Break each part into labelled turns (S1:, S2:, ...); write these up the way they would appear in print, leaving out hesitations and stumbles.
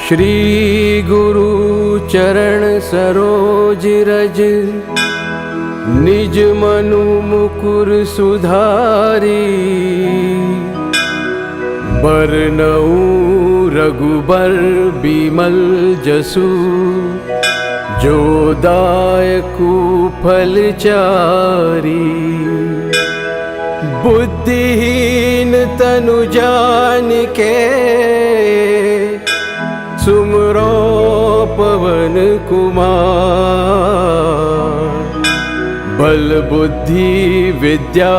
S1: श्री गुरु चरण सरोज रज, निज मनु मुकुर सुधारी। बरनऊ रघुबर बिमल जसु, जो दायकु फल चारी। बुद्धिहीन तनु जान के, सुमरो पवन कुमार। बल बुद्धि विद्या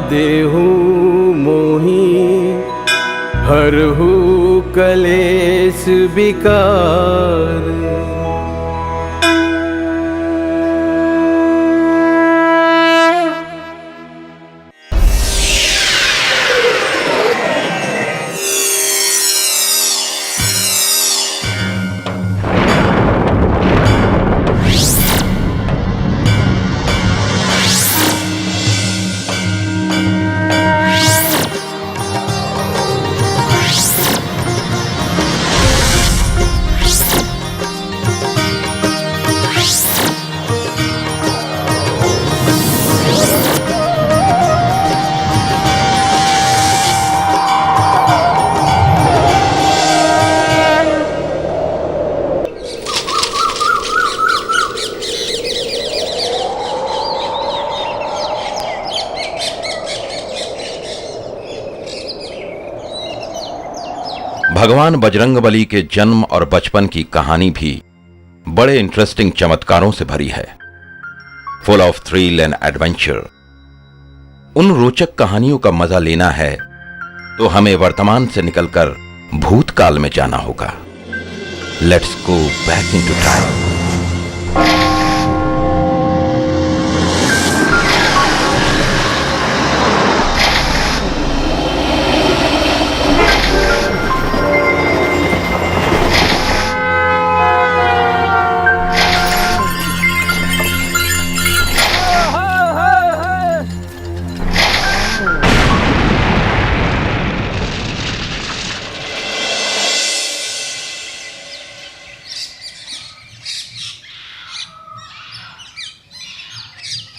S1: देहु मोहि, हरहु कलेस विकार।
S2: भगवान बजरंगबली के जन्म और बचपन की कहानी भी बड़े इंटरेस्टिंग चमत्कारों से भरी है, full of thrill and adventure. उन रोचक कहानियों का मजा लेना है तो हमें वर्तमान से निकलकर भूतकाल में जाना होगा। Let's go back into time.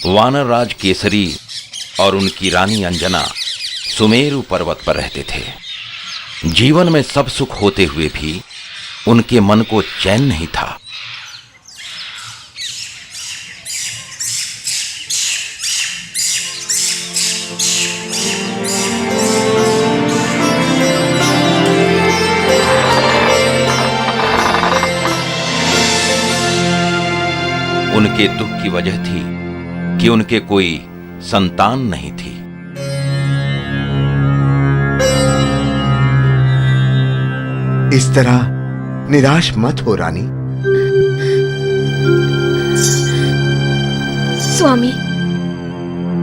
S2: वानर राज केसरी और उनकी रानी अंजना सुमेरु पर्वत पर रहते थे। जीवन में सब सुख होते हुए भी उनके मन को चैन नहीं था। उनके दुख की वजह थी कि उनके कोई संतान नहीं थी।
S3: इस तरह निराश मत हो रानी।
S4: स्वामी,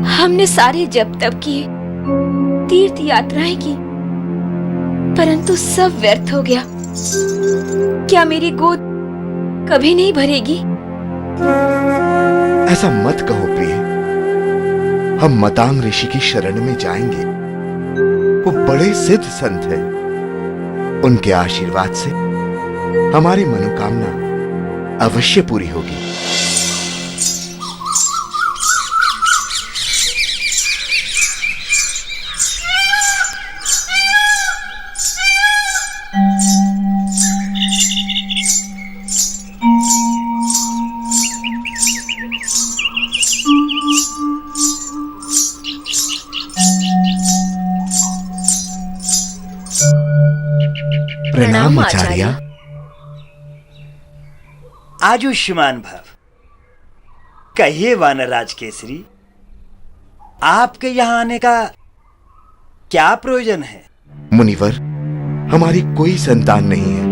S4: हमने सारे जप तप किए, तीर्थ यात्राएं की, परंतु सब व्यर्थ हो गया। क्या मेरी गोद कभी नहीं भरेगी?
S3: ऐसा मत कहो प्रिय। हम मतांग ऋषि की शरण में जाएंगे। वो बड़े सिद्ध संत हैं। उनके आशीर्वाद से हमारी मनोकामना अवश्य पूरी होगी। प्रणाम आचार्य।
S5: आयुष्मान भव। कहिए वानरराज केसरी, आपके यहां आने का क्या प्रयोजन है?
S3: मुनिवर, हमारी कोई संतान नहीं है।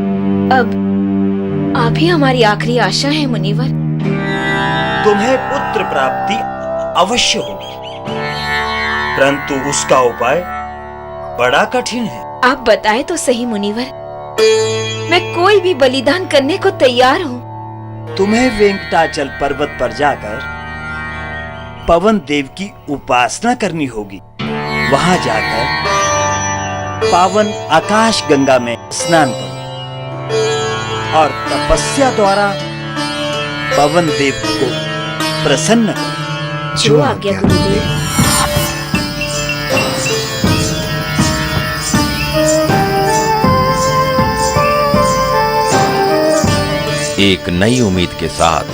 S4: अब आप ही हमारी आखिरी आशा है मुनिवर।
S5: तुम्हें पुत्र प्राप्ति अवश्य होगी, परंतु उसका उपाय बड़ा कठिन है।
S4: आप बताएं तो सही मुनिवर, मैं कोई भी बलिदान करने को तैयार हूँ।
S5: तुम्हें वेंकटाचल पर्वत पर जाकर पवन देव की उपासना करनी होगी। वहां जाकर पावन आकाश गंगा में स्नान करो। और तपस्या द्वारा पवन देव को प्रसन्न करें।
S4: जो आज्ञा गुरुदेव।
S2: एक नई उम्मीद के साथ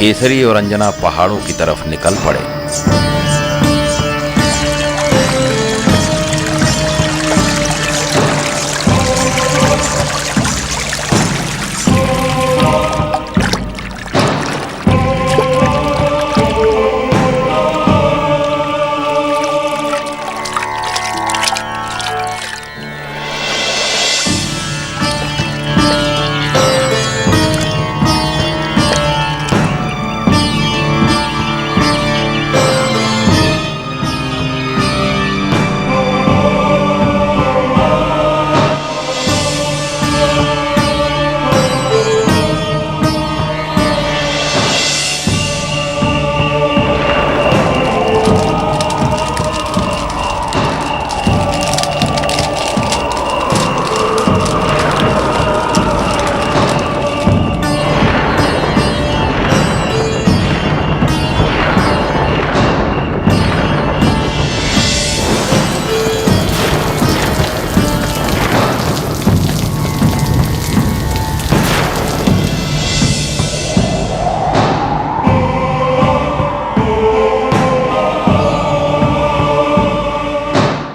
S2: केसरी और अंजना पहाड़ों की तरफ निकल पड़े।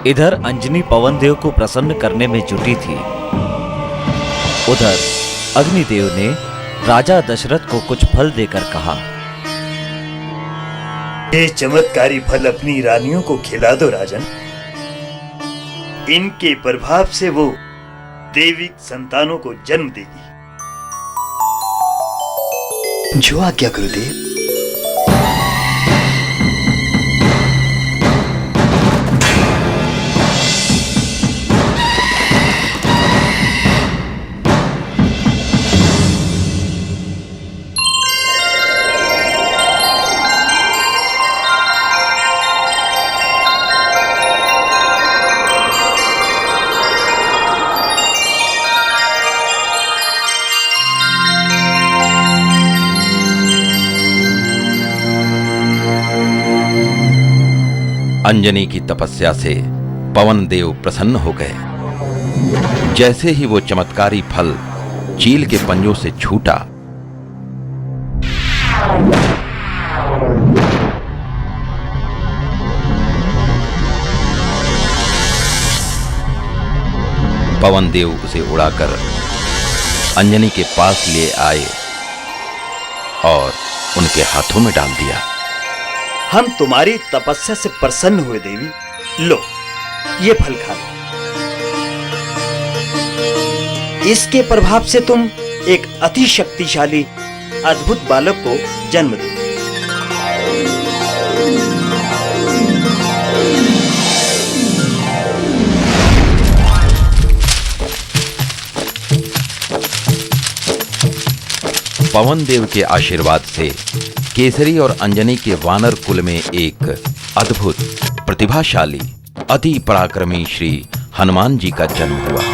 S6: इधर अंजनी पवन देव को प्रसन्न करने में जुटी थी, उधर अग्निदेव ने राजा दशरथ को कुछ फल देकर कहा,
S5: ये चमत्कारी फल अपनी रानियों को खिला दो राजन। इनके प्रभाव से वो देवी संतानों को जन्म देगी। जो आज्ञा गुरुदेव।
S2: अंजनी की तपस्या से पवन देव प्रसन्न हो गए। जैसे ही वो चमत्कारी फल चील के पंजों से छूटा, पवन देव उसे उड़ाकर अंजनी के पास ले आए और उनके हाथों में डाल दिया।
S5: हम तुम्हारी तपस्या से प्रसन्न हुए देवी। लो, ये फल खा लो। इसके प्रभाव से तुम एक अति शक्तिशाली अद्भुत बालक को जन्म दो।
S2: पवन देव के आशीर्वाद से केसरी और अंजनी के वानर कुल में एक अद्भुत, प्रतिभाशाली, अति पराक्रमी श्री हनुमान जी का जन्म हुआ।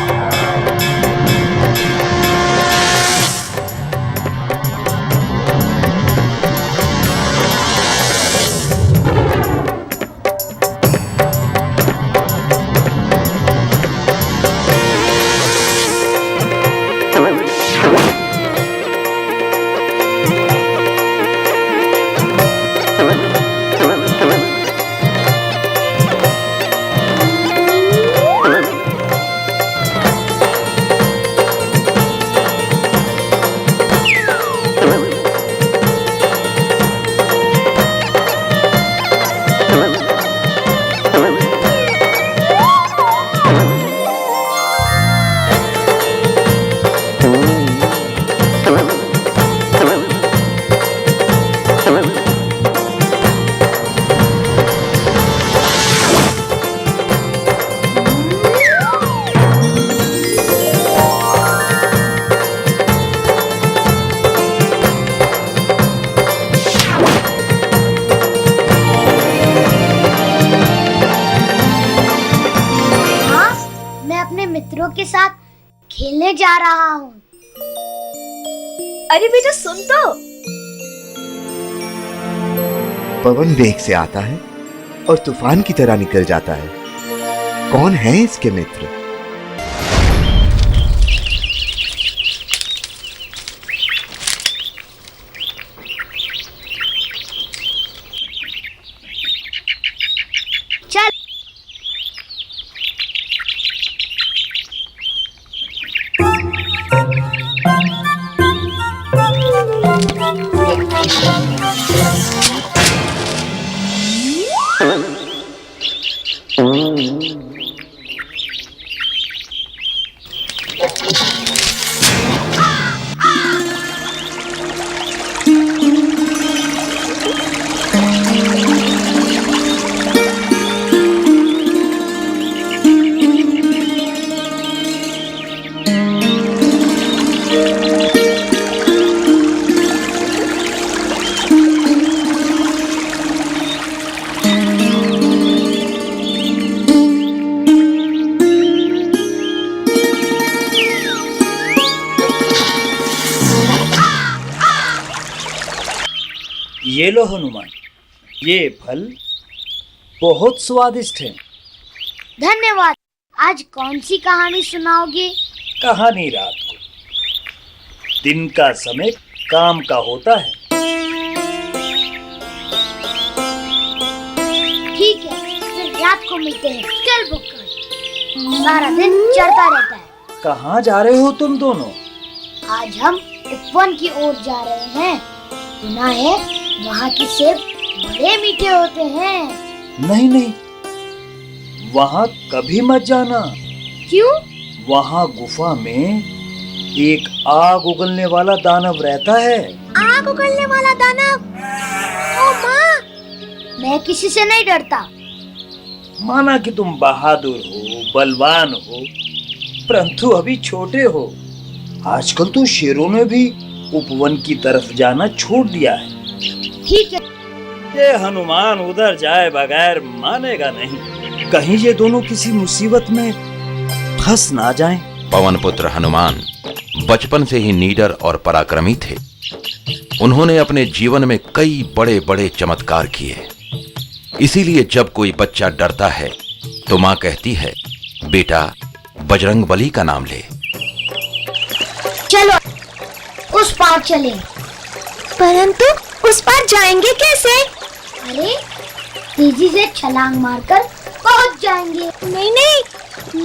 S7: मित्रों के साथ खेलने जा रहा हूँ।
S4: अरे बेटा सुन तो।
S3: पवन वेग से आता है और तूफान की तरह निकल जाता है। कौन है इसके मित्र?
S7: चल
S5: ये लो हनुमान, ये फल बहुत स्वादिष्ट है।
S7: धन्यवाद। आज कौन सी कहानी सुनाओगे?
S5: कहानी रात को, दिन का समय काम का होता है।
S7: ठीक है, फिर रात को मिलते हैं। चल बुक्कड़, सारा दिन चढ़ता रहता है।
S5: कहाँ जा रहे हो तुम दोनों?
S7: आज हम उपवन की ओर जा रहे हैं। सुना है वहाँ के सेब बड़े मीठे होते हैं।
S5: नहीं नहीं, वहाँ कभी मत जाना।
S7: क्यों?
S5: वहाँ गुफा में एक आग उगलने वाला दानव रहता है।
S7: आग उगलने वाला दानव? ओ माँ, मैं किसी से नहीं डरता।
S5: माना कि तुम बहादुर हो, बलवान हो, परंतु अभी छोटे हो। आजकल तो शेरों ने भी उपवन की तरफ जाना छोड़ दिया है।
S7: ठीक है।
S5: ये हनुमान उधर जाए बगैर मानेगा नहीं। कहीं ये दोनों किसी मुसीबत में फंस ना जाएं।
S2: पवन पुत्र हनुमान बचपन से ही नीडर और पराक्रमी थे। उन्होंने अपने जीवन में कई बड़े बड़े चमत्कार किए। इसीलिए जब कोई बच्चा डरता है तो मां कहती है, बेटा बजरंगबली का नाम ले।
S7: चलो उस पार चलें।
S4: परंतु उस पार जाएंगे कैसे?
S7: अरे तेजी से छलांग मारकर पहुंच जाएंगे।
S4: नहीं नहीं,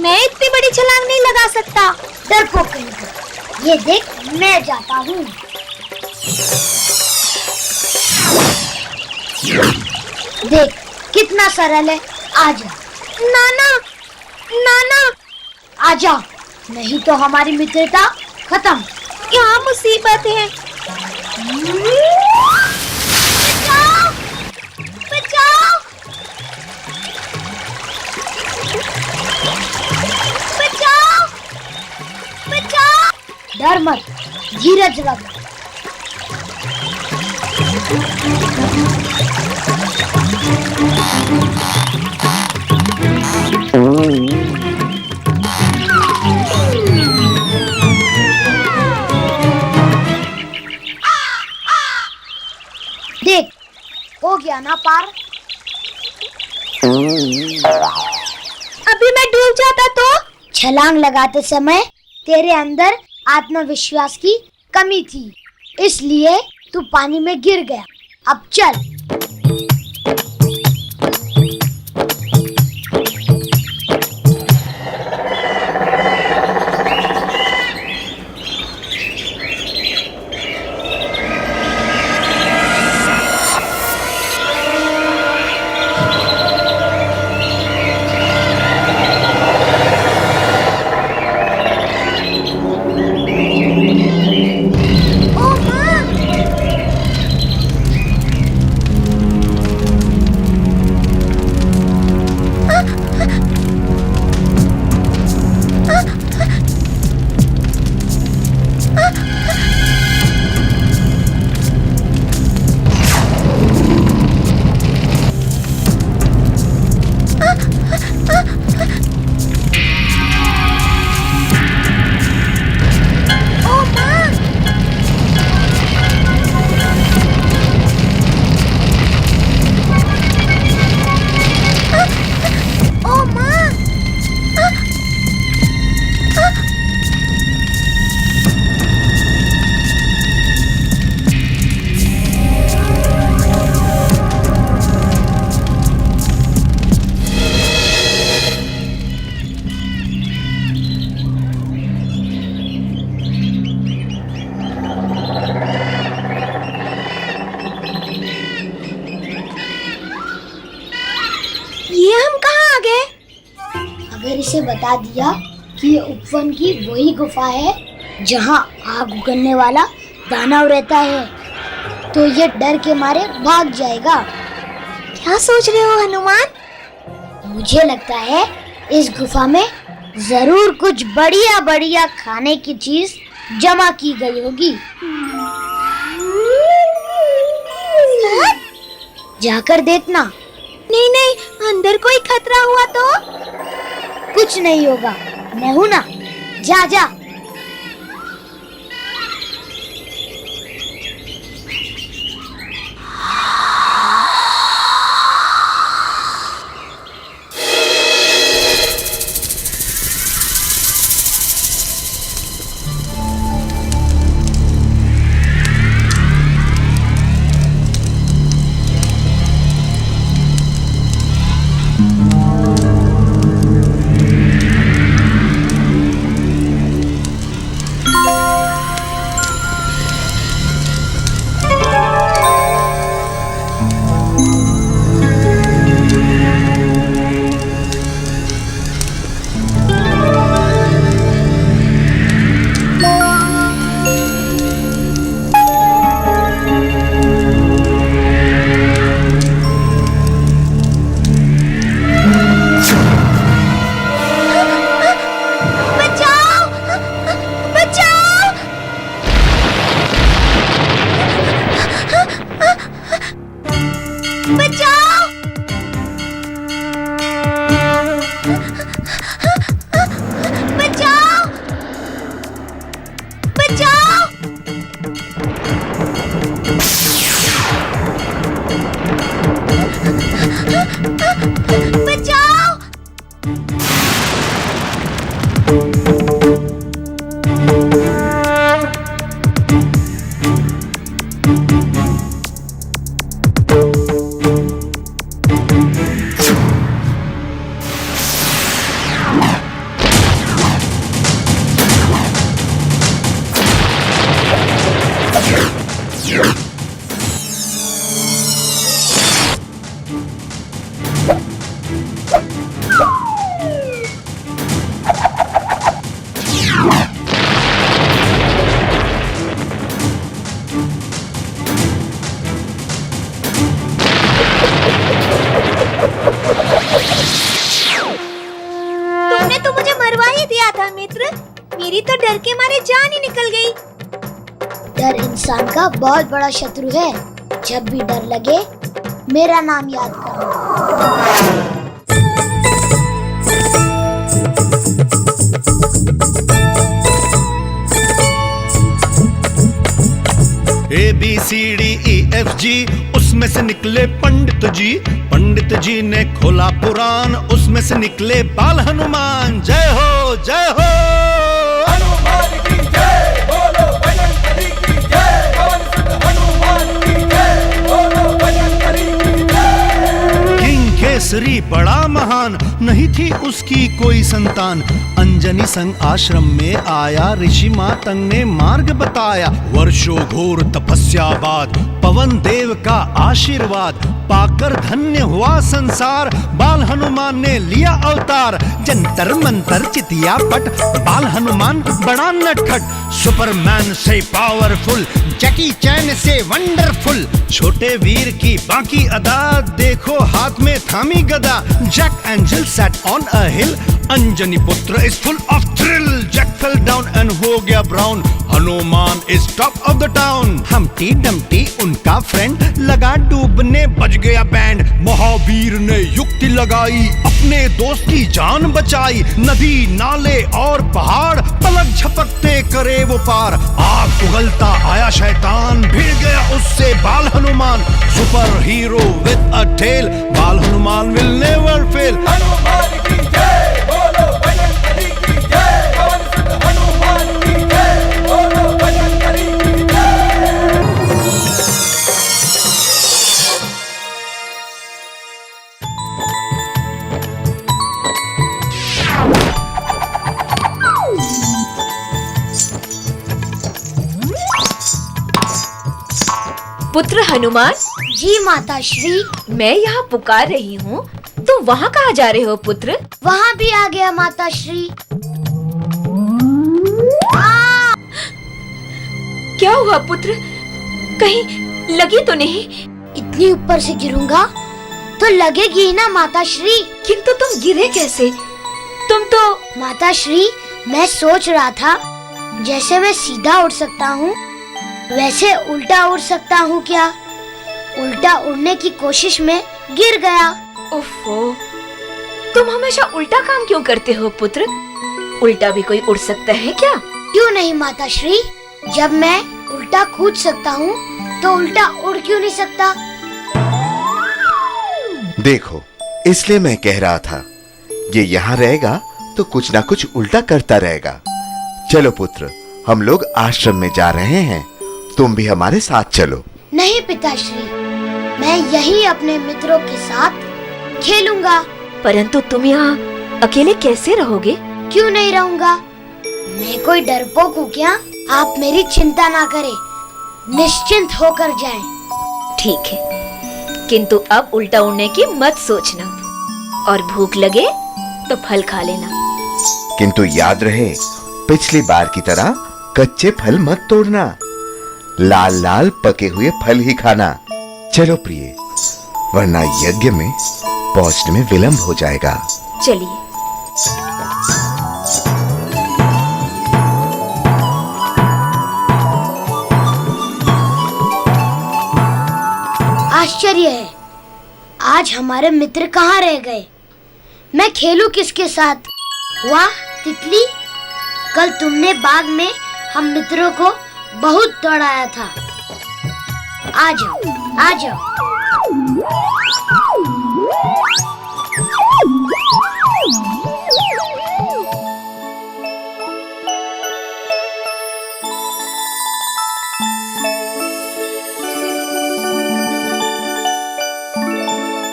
S4: मैं इतनी बड़ी छलांग नहीं लगा सकता।
S7: डरपोक कहीं। ये देख, मैं जाता हूँ। देख कितना सरल है। आजा
S4: नाना, नाना,
S7: आजा, नहीं तो हमारी मित्रता खत्म।
S4: यहाँ मुसीबत है।
S7: बचाओ! बचाओ! बचाओ! बचाओ! डर मत, धीरज रख। देख, हो गया ना पार।
S4: अभी मैं डूब जाता तो?
S7: छलांग लगाते समय तेरे अंदर आत्मविश्वास की कमी थी, इसलिए तू पानी में गिर गया। अब चल। देर से बता दिया कि ये उपवन की वही गुफा है जहाँ आग उगलने वाला दानव रहता है, तो ये डर के मारे भाग जाएगा। क्या सोच रहे हो हनुमान? मुझे लगता है इस गुफा में जरूर कुछ बढ़िया बढ़िया खाने की चीज जमा की गई होगी। जाकर देखना। नहीं नहीं, अंदर कोई खतरा हुआ तो? कुछ नहीं होगा, मैं हूं ना, जा जा।
S4: तुमने तो मुझे मरवा ही दिया था मित्र, मेरी तो डर के मारे जान ही निकल गई।
S7: डर इंसान का बहुत बड़ा शत्रु है। जब भी डर लगे मेरा नाम याद करो।
S8: ABCDEFG उसमें से निकले पंडित जी। पंडित जी ने खोला पुराण, उसमें से निकले बाल हनुमान। जय हो जय हो हनुमान की जय, बोलो बजरंगबली की जय, पवन सुत हनुमान की जय, बोलो बजरंगबली की जय। किंग केसरी बड़ा महान, नहीं थी उसकी कोई संतान। अंजनी संग आश्रम में आया, ऋषि मातंग ने मार्ग बताया। वर्षों घोर तपस्या बाद पवन देव का आशीर्वाद पाकर धन्य हुआ संसार। बाल हनुमान ने लिया अवतार, जंतर मंतर चितिया पट। बाल हनुमान बड़ा नटखट, सुपरमैन से पावरफुल, जैकी चैन से वंडरफुल। छोटे वीर की बाकी अदा, देखो हाथ में थामी गदा। Jack angel sat on a hill, Anjani पुत्र is full of thrill. Jack fell down and हो गया brown. Hanuman is top of the town. हमटी Dumpty उनका फ्रेंड, लगा डूबने बज गया बैंड। महावीर ने युक्ति लगाई, अपने दोस्त की जान बचाई। नदी नाले और पहाड़ पलक झपकते करे वो पार। आग उगलता आया शैतान, भिड़ गया उससे Bal Hanuman. Super hero with a tail, Bal Hanuman will never fail. Hanuman की जय, बोलो बजरंगबली की जय, पवन सुत हनुमान की जय, बोलो बजरंगबली की जय।
S4: पुत्र हनुमान।
S7: जी माता श्री।
S4: मैं यहाँ पुकार रही हूँ, तुम वहाँ कहाँ जा रहे हो पुत्र?
S7: वहाँ भी आ गया माता श्री।
S4: क्या हुआ पुत्र? कहीं लगी तो नहीं?
S7: इतनी ऊपर से गिरूंगा तो लगेगी ही ना माता श्री।
S4: किंतु तुम गिरे कैसे? तुम तो
S7: माता श्री, मैं सोच रहा था जैसे मैं सीधा उड़ सकता हूँ वैसे उल्टा उड़ सकता हूँ क्या? उल्टा उड़ने की कोशिश में गिर गया।
S4: ओफो, तुम हमेशा उल्टा काम क्यों करते हो पुत्र? उल्टा भी कोई उड़ सकता है क्या?
S7: क्यों नहीं माता श्री, जब मैं उल्टा कूद सकता हूँ तो उल्टा उड़ क्यों नहीं सकता?
S3: देखो, इसलिए मैं कह रहा था ये यहाँ रहेगा तो कुछ ना कुछ उल्टा करता रहेगा। चलो पुत्र, हम लोग आश्रम में जा रहे हैं, तुम भी हमारे साथ चलो।
S7: नहीं पिताश्री, मैं यही अपने मित्रों के साथ खेलूंगा।
S4: परंतु तुम यहाँ अकेले कैसे रहोगे?
S7: क्यों नहीं रहूंगा? मैं कोई डरपोक हूँ क्या? आप मेरी चिंता ना करें, निश्चिंत होकर जाएं।
S4: ठीक है, किंतु अब उल्टा उड़ने की मत सोचना, और भूख लगे तो फल खा लेना।
S3: किंतु याद रहे, पिछली बार की तरह कच्चे फल मत तोड़ना, लाल लाल पके हुए फल ही खाना। चलो प्रिय, वरना यज्ञ में पहुंचने में विलंब हो जाएगा।
S4: चलिए।
S7: आश्चर्य है, आज हमारे मित्र कहाँ रह गए? मैं खेलूं किसके साथ? वाह तितली, कल तुमने बाग में हम मित्रों को बहुत दौड़ाया था। आ जाओ, आ जाओ।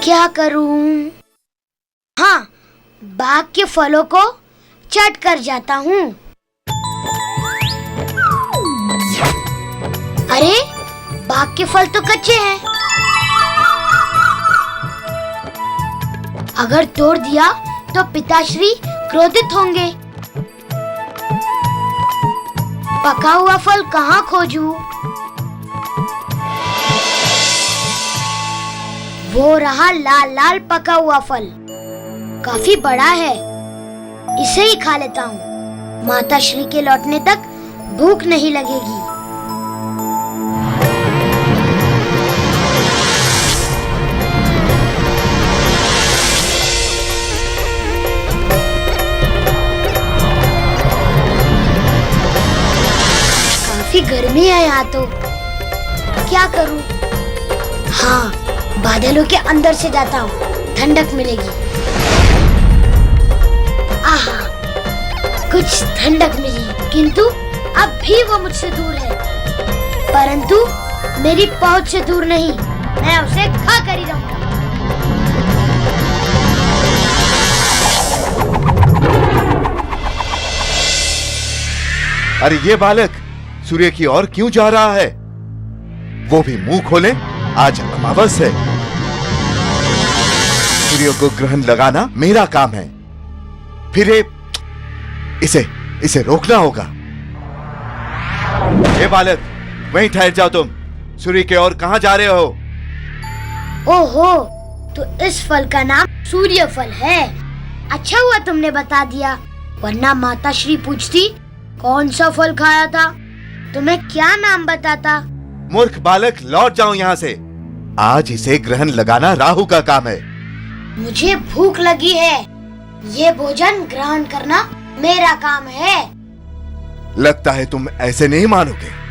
S7: क्या करूं? हाँ, बाग के फलों को चट कर जाता हूँ। अरे, बाग के फल तो कच्चे हैं। अगर तोड़ दिया तो पिताश्री क्रोधित होंगे। पका हुआ फल कहाँ खोजूं? वो रहा लाल लाल पका हुआ फल, काफी बड़ा है, इसे ही खा लेता हूँ। माता श्री के लौटने तक भूख नहीं लगेगी। काफी गर्मी है यहाँ तो, क्या करूँ? हाँ, बादलों के अंदर से जाता हूँ, ठंडक मिलेगी। आहा, कुछ ठंडक मिली, किंतु अब भी वो मुझसे दूर है। परंतु मेरी पहुंच से दूर नहीं, मैं उसे खा कर ही रहूंगा।
S3: अरे ये बालक सूर्य की ओर क्यों जा रहा है? वो भी मुंह खोले, आज अमावस है। सूर्य को ग्रहण लगाना मेरा काम है, फिर इसे रोकना होगा। ये बालक, वहीं ठहर जाओ तुम। सूर्य की ओर कहां जा रहे हो?
S7: ओहो, तो इस फल का नाम सूर्य फल है। अच्छा हुआ तुमने बता दिया, वरना माता श्री पूछती कौन सा फल खाया था, तुम्हें क्या नाम बताता।
S3: मूर्ख बालक, लौट जाओ यहाँ से। आज इसे ग्रहण लगाना राहु का काम है।
S7: मुझे भूख लगी है, ये भोजन ग्रहण करना मेरा काम है।
S3: लगता है तुम ऐसे नहीं मानोगे।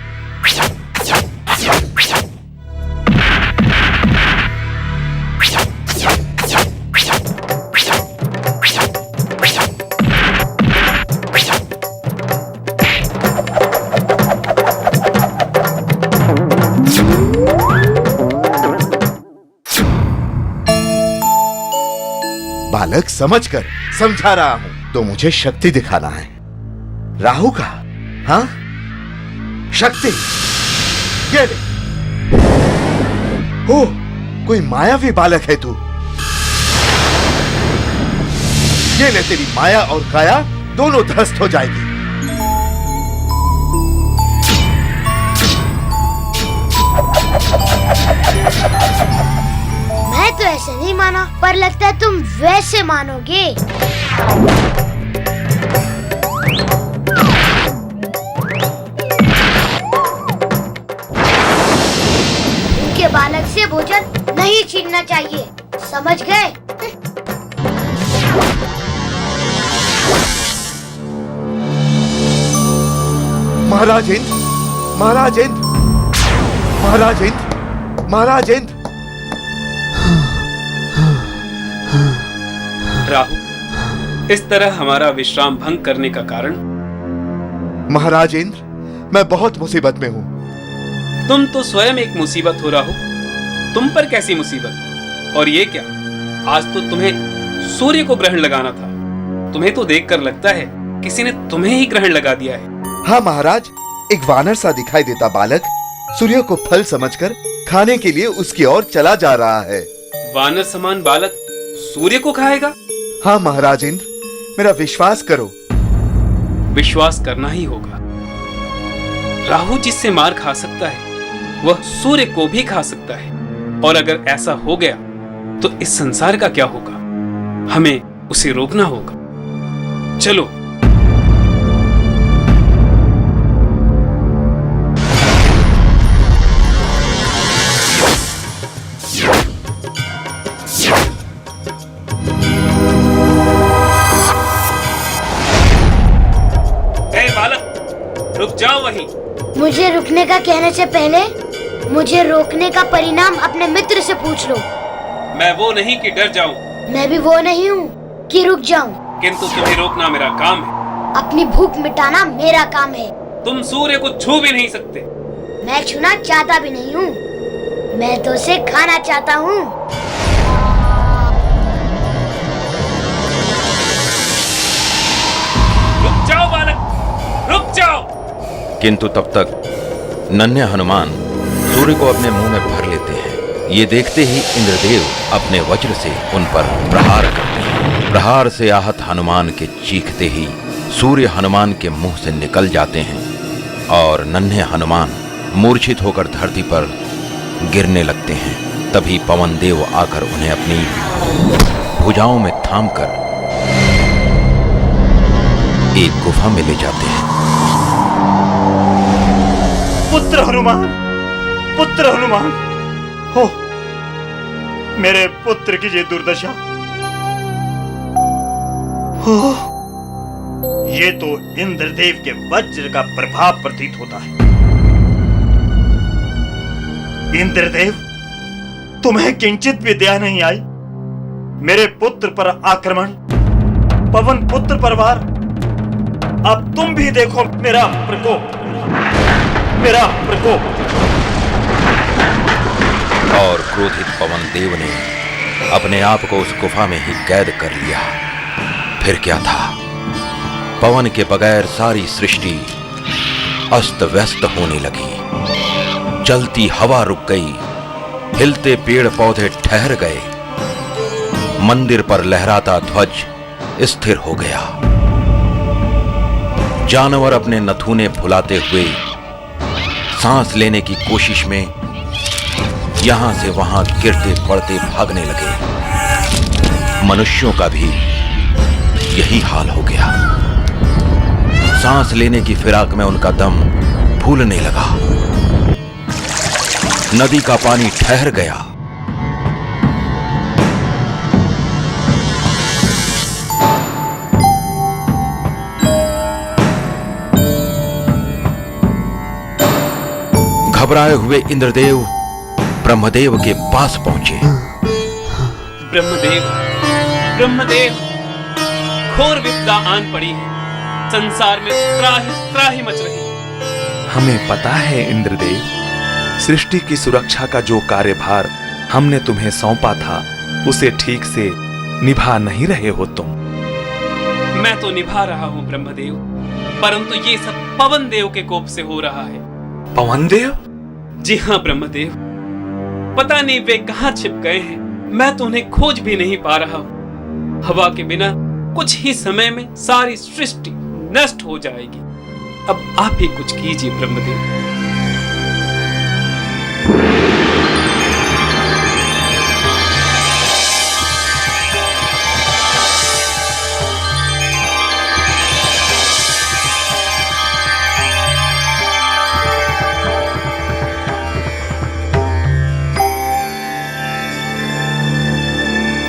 S3: बालक, समझकर समझा रहा हूं, तो मुझे शक्ति दिखाना है। राहु का, हाँ, शक्ति। ये ले। ओ, कोई मायावी बालक है तू। ये ले तेरी माया और काया दोनों ध्वस्त हो जाएगी।
S7: मैं तो ऐसे नहीं माना, पर लगता है तुम वैसे मानोगे। उनके बालक से भोजन नहीं छीनना चाहिए, समझ गए?
S3: महाराज इंद्र, महाराज इंद्र, महाराज इंद्र, महाराज इंद्र।
S9: राहु, इस तरह हमारा विश्राम भंग करने का कारण?
S3: महाराज इंद्र, मैं बहुत मुसीबत में हूँ।
S9: तुम तो स्वयं एक मुसीबत हो राहु। तुम पर कैसी मुसीबत? और ये क्या, आज तो तुम्हें सूर्य को ग्रहण लगाना था। तुम्हें तो देखकर लगता है किसी ने तुम्हें ही ग्रहण लगा दिया है।
S3: हाँ महाराज, एक वानर सा दिखाई देता बालक सूर्य को फल समझकर खाने के लिए उसकी ओर चला जा रहा है।
S9: वानर समान बालक सूर्य को खाएगा?
S3: हाँ महाराज इंद्र, मेरा विश्वास करो।
S9: विश्वास करना ही होगा। राहु जिससे मार खा सकता है वह सूर्य को भी खा सकता है, और अगर ऐसा हो गया तो इस संसार का क्या होगा? हमें उसे रोकना होगा। चलो। बालक, रुक जाओ वहीं।
S7: मुझे रुकने का कहने से पहले मुझे रोकने का परिणाम अपने मित्र से पूछ लो।
S9: मैं वो नहीं कि डर जाऊं।
S7: मैं भी वो नहीं हूँ कि रुक जाऊं।
S9: किंतु तुम्हें रोकना मेरा काम है।
S7: अपनी भूख मिटाना मेरा काम है।
S9: तुम सूर्य को छू भी नहीं सकते।
S7: मैं छूना चाहता भी नहीं हूँ, मैं तो उसे खाना चाहता हूँ।
S9: रुक जाओ बालक, रुक जाओ।
S2: किंतु तब तक नन्हे हनुमान सूर्य को अपने मुंह में भर लेते हैं। ये देखते ही इंद्रदेव अपने वज्र से उन पर प्रहार करते हैं। प्रहार से आहत हनुमान के चीखते ही सूर्य हनुमान के मुंह से निकल जाते हैं और नन्हे हनुमान मूर्छित होकर धरती पर गिरने लगते हैं। तभी पवन देव आकर उन्हें अपनी भुजाओं में थामकर एक गुफा में ले जाते हैं।
S5: पुत्र हनुमान, पुत्र हनुमान, हो मेरे पुत्र की ये दुर्दशा। हो, ये तो इंद्रदेव के वज्र का प्रभाव प्रतीत होता है। इंद्रदेव, तुम्हें किंचित भी दया नहीं आई? मेरे पुत्र पर आक्रमण, पवन पुत्र पर वार। अब तुम भी देखो मेरा प्रकोप, मेरा प्रकोप।
S2: और क्रोधित पवन देव ने अपने आप को उस गुफा में ही कैद कर लिया। फिर क्या था, पवन के बगैर सारी सृष्टि अस्त व्यस्त होने लगी। चलती हवा रुक गई, हिलते पेड़ पौधे ठहर गए, मंदिर पर लहराता ध्वज स्थिर हो गया। जानवर अपने नथुने फुलाते हुए सांस लेने की कोशिश में यहां से वहां गिरते पड़ते भागने लगे। मनुष्यों का भी यही हाल हो गया। सांस लेने की फिराक में उनका दम फूलने लगा। नदी का पानी ठहर गया। घबराए हुए इंद्रदेव ब्रह्मदेव के पास पहुंचे।
S9: ब्रह्मदेव, ब्रह्मदेव, घोर विपदा आन पड़ी है। संसार में त्राहि त्राहि मच रही है।
S10: हमें पता है इंद्रदेव, सृष्टि की सुरक्षा का जो कार्यभार हमने तुम्हें सौंपा था उसे ठीक से निभा नहीं रहे हो तुम।
S9: मैं तो निभा रहा हूं ब्रह्मदेव, परंतु ये सब पवन देव के कोप से हो रहा है।
S10: पवन देव?
S9: जी हाँ ब्रह्मदेव, पता नहीं वे कहाँ छिप गए हैं। मैं तो उन्हें खोज भी नहीं पा रहा हूँ। हवा के बिना कुछ ही समय में सारी सृष्टि नष्ट हो जाएगी। अब आप ही कुछ कीजिए ब्रह्मदेव।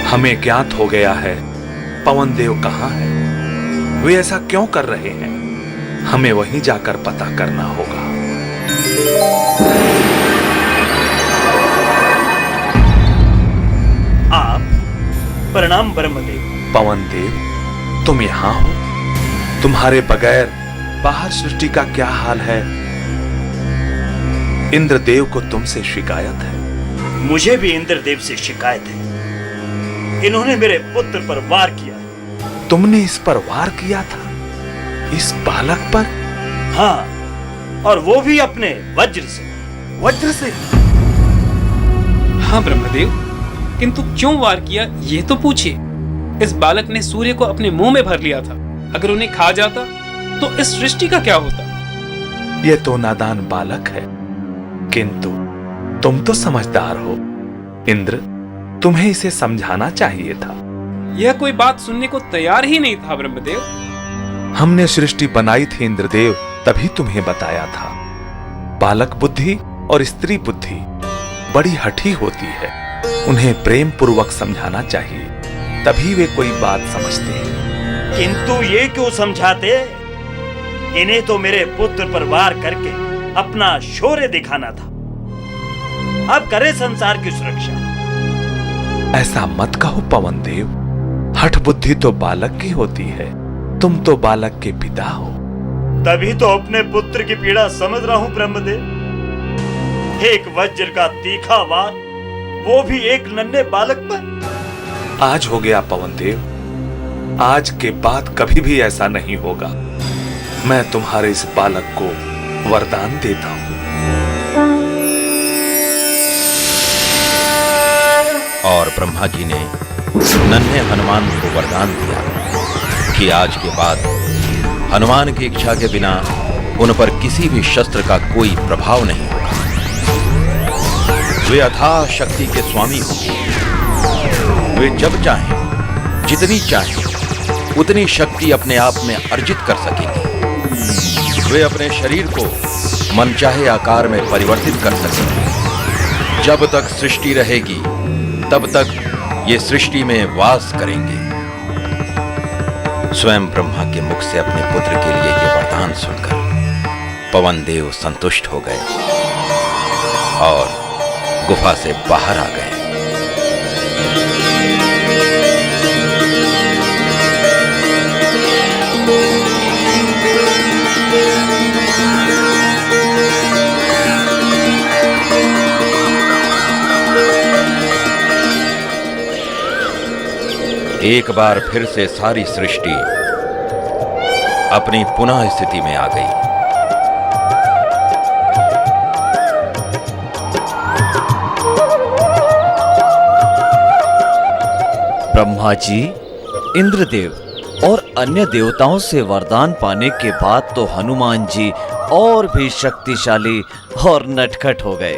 S10: हमें ज्ञात हो गया है पवन देव कहाँ है। वे ऐसा क्यों कर रहे हैं, हमें वहीं जाकर पता करना होगा।
S5: आप प्रणाम ब्रह्मदेव।
S10: पवन देव, तुम यहां हो? तुम्हारे बगैर बाहर सृष्टि का क्या हाल है? इंद्रदेव को तुमसे शिकायत है।
S5: मुझे भी इंद्रदेव से शिकायत है। इन्होंने मेरे पुत्र पर वार किया।
S10: तुमने इस पर वार किया था? इस बालक पर?
S5: हाँ, और वो भी अपने वज्र से।
S10: वज्र से?
S9: हाँ ब्रह्मदेव, किंतु क्यों वार किया ये तो पूछिए। इस बालक ने सूर्य को अपने मुंह में भर लिया था। अगर उन्हें खा जाता तो इस सृष्टि का क्या होता?
S10: ये तो नादान बालक है, किंतु तुम तो समझदार हो। इंद्र, तुम्हें इसे समझाना चाहिए था।
S9: यह कोई बात सुनने को तैयार ही नहीं था ब्रह्मदेव।
S10: हमने सृष्टि बनाई थी इंद्रदेव, तभी तुम्हें बताया था। बालक बुद्धि और स्त्री बुद्धि बड़ी हठी होती है। उन्हें प्रेम पूर्वक समझाना चाहिए, तभी वे कोई बात समझते हैं।
S5: किंतु ये क्यों समझाते? इन्हें तो मेरे पुत्र पर वार करके अपना शौर्य दिखाना था। अब करे संसार की सुरक्षा।
S10: ऐसा मत कहो पवन देव, हठ बुद्धि तो बालक की होती है। तुम तो बालक के पिता हो।
S5: तभी तो अपने पुत्र की पीड़ा समझ रहा हूं ब्रह्मदेव। एक वज्र का तीखा वार, वो भी एक नन्हे बालक पर।
S10: आज हो गया पवन देव, आज के बाद कभी भी ऐसा नहीं होगा। मैं तुम्हारे इस बालक को वरदान देता हूं।
S2: और ब्रह्मा जी ने नन्हे हनुमान को वरदान दिया कि आज के बाद हनुमान की इच्छा के बिना उन पर किसी भी शस्त्र का कोई प्रभाव नहीं होगा। वे अथाह शक्ति के स्वामी होंगे। वे जब चाहें, जितनी चाहें, उतनी शक्ति अपने आप में अर्जित कर सकेंगे। वे अपने शरीर को मनचाहे आकार में परिवर्तित कर सकेंगे। जब तक सृष्टि रहेगी तब तक ये सृष्टि में वास करेंगे। स्वयं ब्रह्मा के मुख से अपने पुत्र के लिए ये वरदान सुनकर पवन देव संतुष्ट हो गए और गुफा से बाहर आ गए। एक बार फिर से सारी सृष्टि अपनी पुनः स्थिति में आ गई।
S6: ब्रह्मा जी, इंद्रदेव और अन्य देवताओं से वरदान पाने के बाद तो हनुमान जी और भी शक्तिशाली और नटखट हो गए।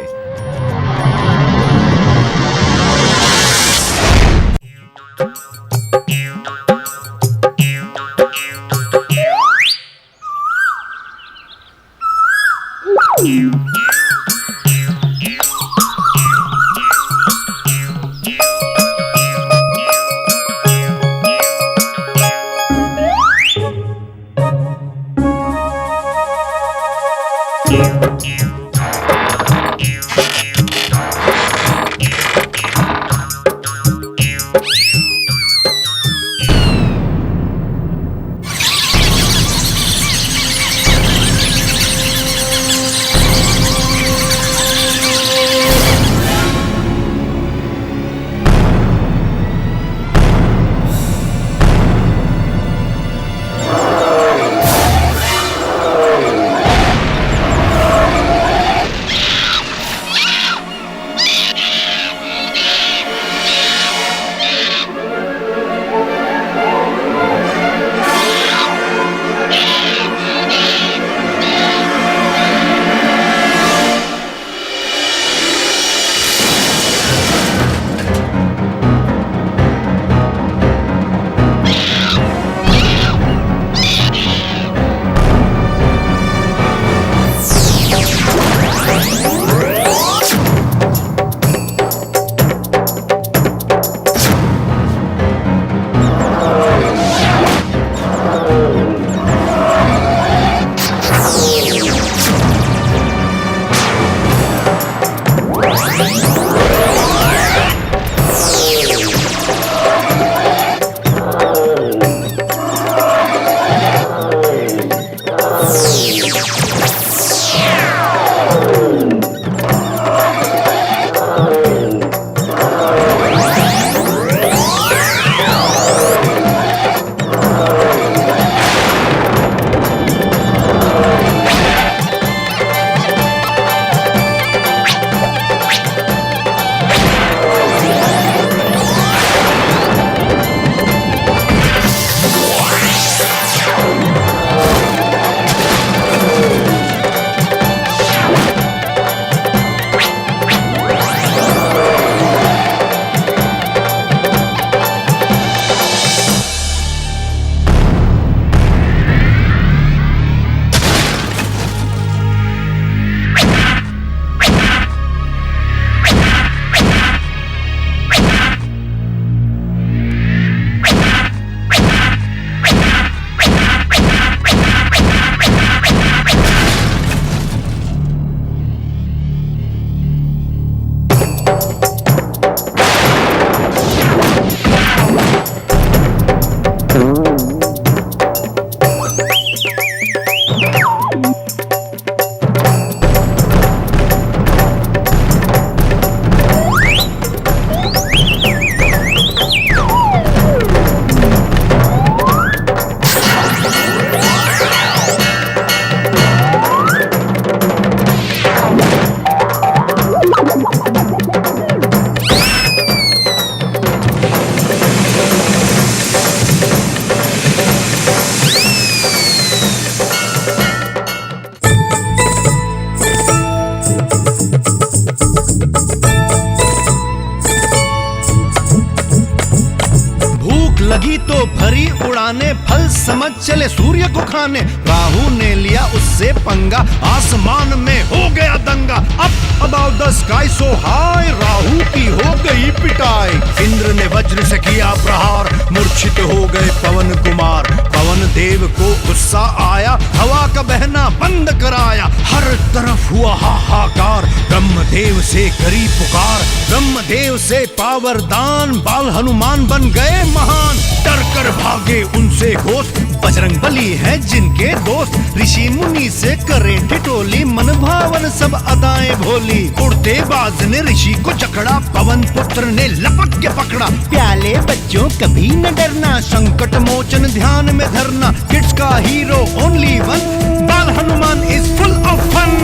S8: तो भरी उड़ाने, फल समझ चले सूर्य को खाने। राहु ने लिया उससे पंगा, आसमान में हो गया दंगा। Up about the sky so high, Rahu की हो गई पिटाई। इंद्र ने वज्र से किया प्रहार, मूर्छित हो गए पवन कुमार। पवन देव को गुस्सा आया, हवा का बहना बंद कराया। हर तरफ हुआ हाहाकार, ब्रह्मदेव से करी पुकार। ब्रह्मदेव से पावर दान, बाल हनुमान बन गए महान। डर कर भागे उनसे घोष, बजरंग बली है जिनके दोस्त। ऋषि मुनि से करें ठिठोली, मन भावन सब अदाएं भोली। उड़ते बाज ने ऋषि को जकड़ा, पवन पुत्र ने लपक के पकड़ा। प्याले बच्चों कभी न डरना, संकट मोचन ध्यान में धरना। किड्स का हीरो ओनली वन, बाल Hanuman is full of fun.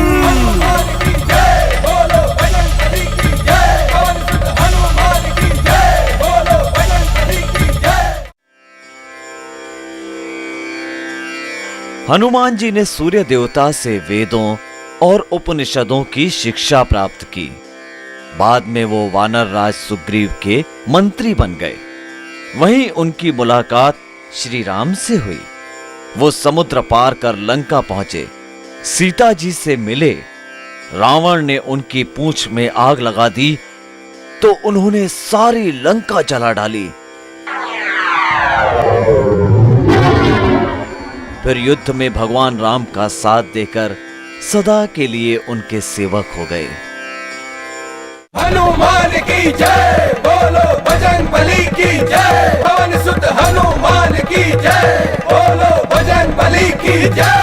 S6: Hanuman ji ने सूर्य देवता से वेदों और उपनिषदों की शिक्षा प्राप्त की। बाद में वो वानर राज सुग्रीव के मंत्री बन गए। वहीं उनकी मुलाकात श्री राम से हुई। वो समुद्र पार कर लंका पहुंचे, सीता जी से मिले। रावण ने उनकी पूंछ में आग लगा दी तो उन्होंने सारी लंका जला डाली। फिर युद्ध में भगवान राम का साथ देकर सदा के लिए उनके सेवक हो गए।
S1: हनुमान की जय, बोलो बजरंग बली की जय। पवन सुत हनुमान की जय, बोलो बजरंग बली की जय।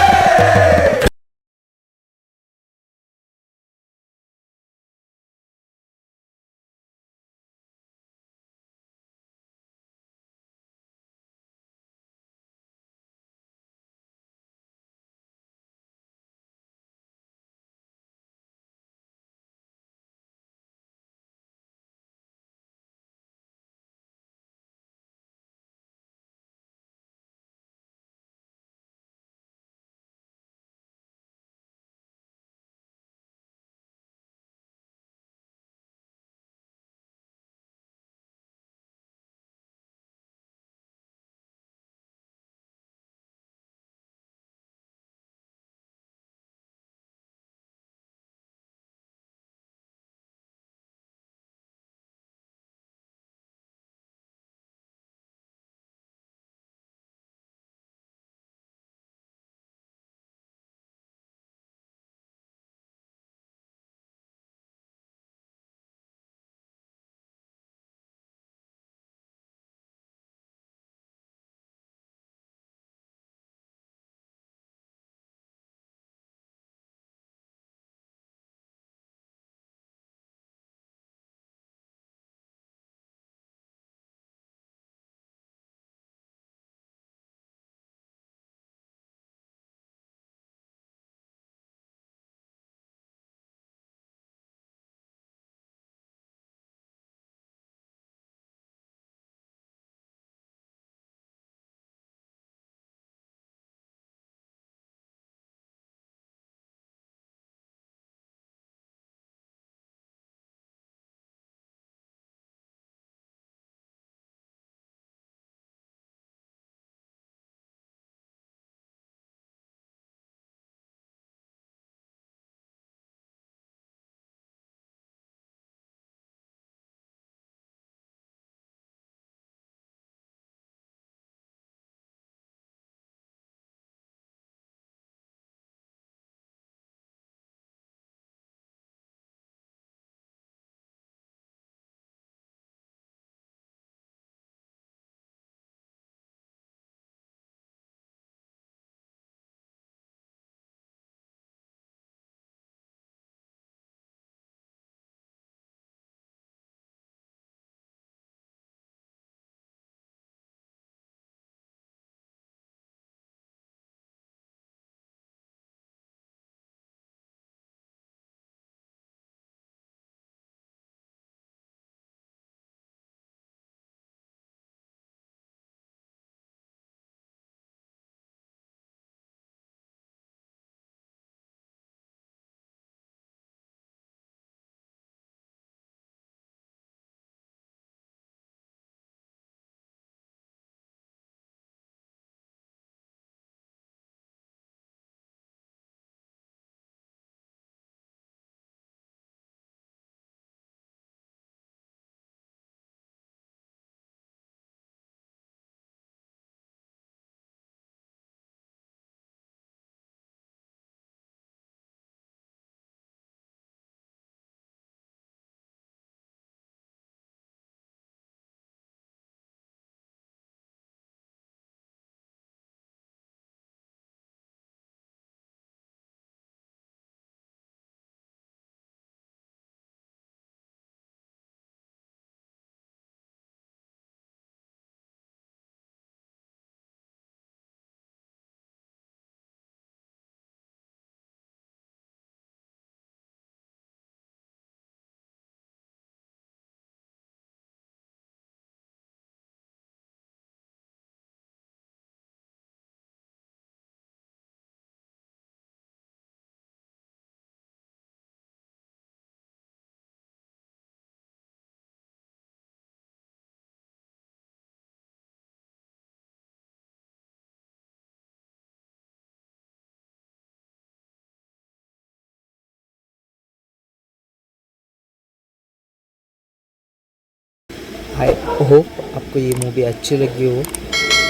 S11: आई होप आपको ये मूवी अच्छी लगी हो.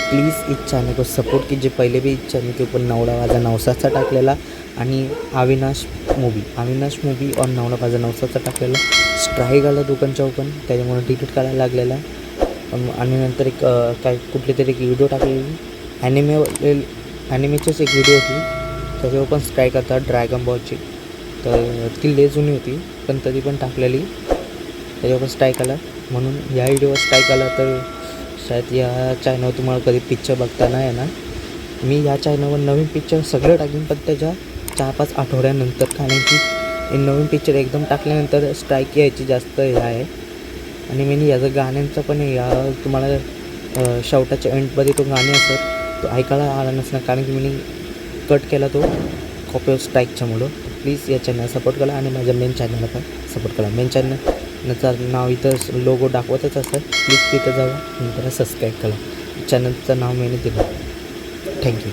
S11: प्लीज़ इस चॅनल को सपोर्ट कीजिए. पहिले भी इस चॅनल के ऊपर नवला वाजा नवसाचा टाकलेला आणि अविनाश मूवी और नवला वाजा नवसाचा टाकलेला. स्ट्राईक आला दोघांच्या ओपन, त्याच्यामुळे डिलीट करायला लागलेला. आणि नंतर एक काय कुठली तरी एक व्हिडिओ टाकलेली ॲनिमेचीच एक व्हिडिओ होती, त्याच्यावर पण स्ट्राईक आता ड्रॅगन बॉलची. तर ती लय जुनी होती पण तरी पण टाकलेली, त्याच्यावर पण स्ट्राईक आला. म्हणून या व्हिडिओवर स्ट्राईक आला तर शायद या चॅनलवर तुम्हाला कधी पिक्चर बघता नाही येणार. मी या चॅनलवर नवीन पिक्चर सगळं टाकेन पण त्याच्या 4-5 आठवड्यानंतर, कारण की नवीन पिक्चर एकदम टाकल्यानंतर स्ट्राईक यायची जास्त हे आहे. आणि मी याचं गाण्यांचं पण या तुम्हाला शेवटाच्या एंडमध्ये तो गाणे असत तो ऐकायला आला नसणार, कारण की मी कट केला तो कॉपी स्ट्राईकच्यामुळं. प्लीज या चॅनल सपोर्ट करा आणि माझ्या मेन चॅनलला पण सपोर्ट करा. मेन चॅनलचं नाव इथं लोगो दाखवतच असतं, प्लीज तिथं जावा आणि त्याला सबस्क्राईब करा. चॅनलचं नाव मी दिलं. थँक्यू.